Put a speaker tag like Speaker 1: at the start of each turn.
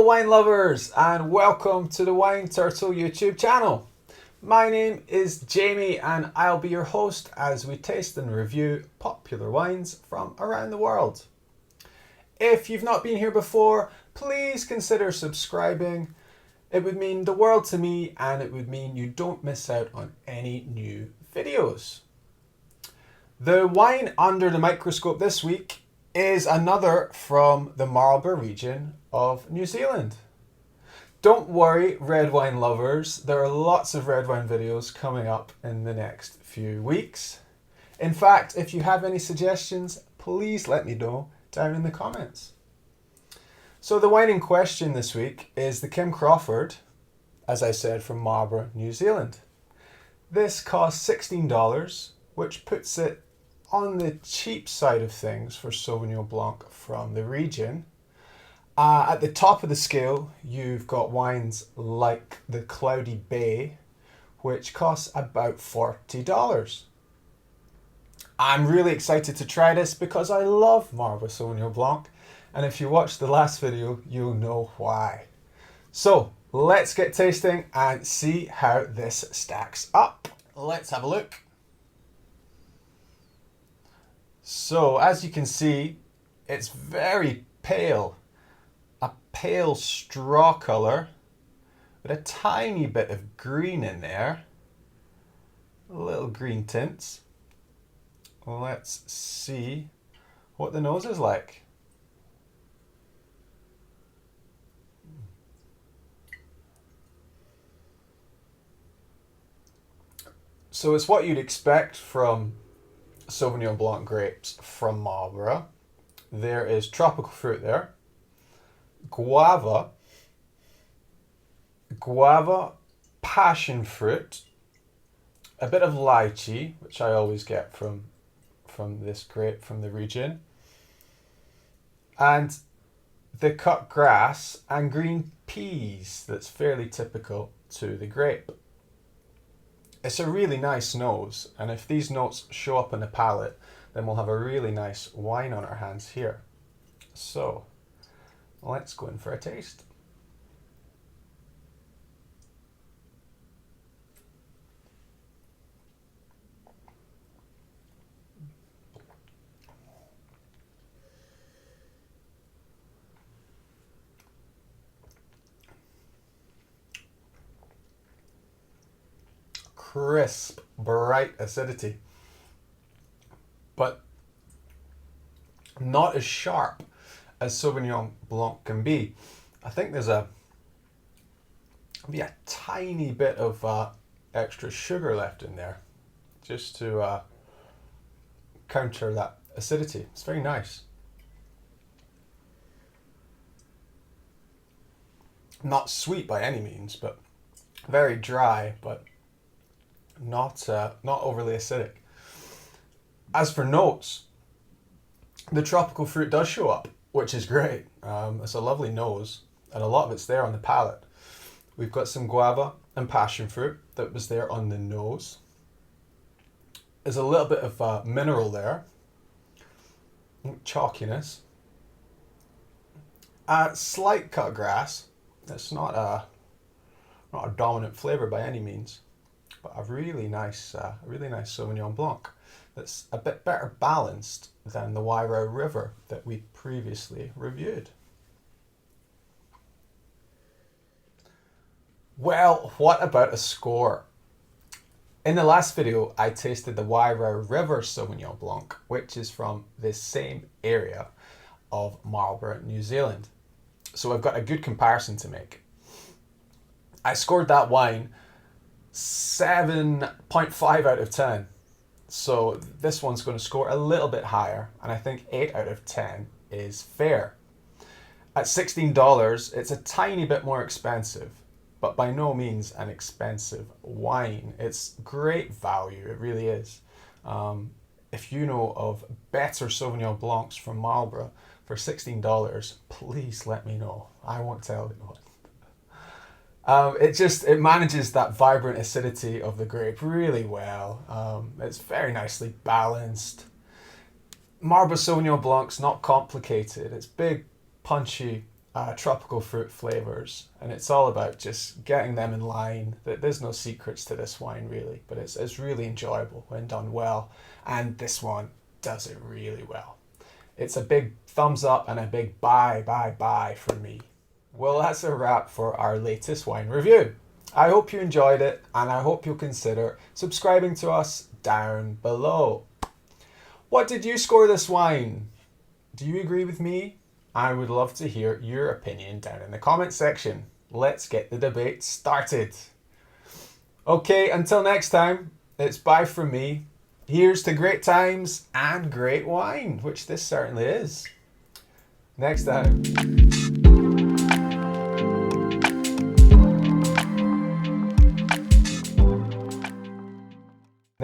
Speaker 1: Hello wine lovers and welcome to the Wine Turtle YouTube channel. My name is Jamie and I'll be your host as we taste and review popular wines from around the world. If you've not been here before, please consider subscribing. It would mean the world to me and it would mean you don't miss out on any new videos. The wine under the microscope this week is another from the Marlborough region of New Zealand. Don't worry, red wine lovers, there are lots of red wine videos coming up in the next few weeks. In fact, if you have any suggestions, please let me know down in the comments. So the wine in question this week is the Kim Crawford, as I said, from Marlborough, New Zealand. This costs $16, which puts it on the cheap side of things for Sauvignon Blanc from the region. At the top of the scale, you've got wines like the Cloudy Bay, which costs about $40. I'm really excited to try this because I love Marlborough Sauvignon Blanc, and if you watched the last video, you'll know why. So let's get tasting and see how this stacks up. Let's have a look. So as you can see, it's very pale, a pale straw colour with a tiny bit of green in there, little green tints. Let's see what the nose is like. So it's what you'd expect from Sauvignon Blanc grapes from Marlborough. There is tropical fruit there, guava, passion fruit, a bit of lychee, which I always get from this grape from the region, and the cut grass and green peas that's fairly typical to the grape. It's a really nice nose, and if these notes show up in the palate, then we'll have a really nice wine on our hands here. So let's go in for a taste. Crisp, bright acidity, but not as sharp as Sauvignon Blanc can be. I think there's maybe a tiny bit of extra sugar left in there just to counter that acidity. It's very nice. Not sweet by any means, but very dry, but not overly acidic. As for notes, the tropical fruit does show up, which is great. It's a lovely nose, and a lot of it's there on the palate. We've got some guava and passion fruit that was there on the nose. There's a little bit of mineral there, chalkiness, slight cut grass. It's not a dominant flavour by any means, but a really nice Sauvignon Blanc that's a bit better balanced than the Wairau River that we previously reviewed. Well, what about a score? In the last video, I tasted the Wairau River Sauvignon Blanc, which is from the same area of Marlborough, New Zealand. So I've got a good comparison to make. I scored that wine 7.5 out of 10. So this one's going to score a little bit higher, and I think 8 out of 10 is fair. At $16, it's a tiny bit more expensive, but by no means an expensive wine. It's great value, it really is. If you know of better Sauvignon Blancs from Marlborough for $16, please let me know. I won't tell anyone. It manages that vibrant acidity of the grape really well. It's very nicely balanced. Marlborough Sauvignon Blanc's not complicated. It's big, punchy, tropical fruit flavors, and it's all about just getting them in line. There's no secrets to this wine really, but it's really enjoyable when done well, and this one does it really well. It's a big thumbs up and a big buy for me. Well, that's a wrap for our latest wine review. I hope you enjoyed it, and I hope you'll consider subscribing to us down below. What did you score this wine? Do you agree with me? I would love to hear your opinion down in the comment section. Let's get the debate started. Okay, until next time, it's bye from me. Here's to great times and great wine, which this certainly is. Next time.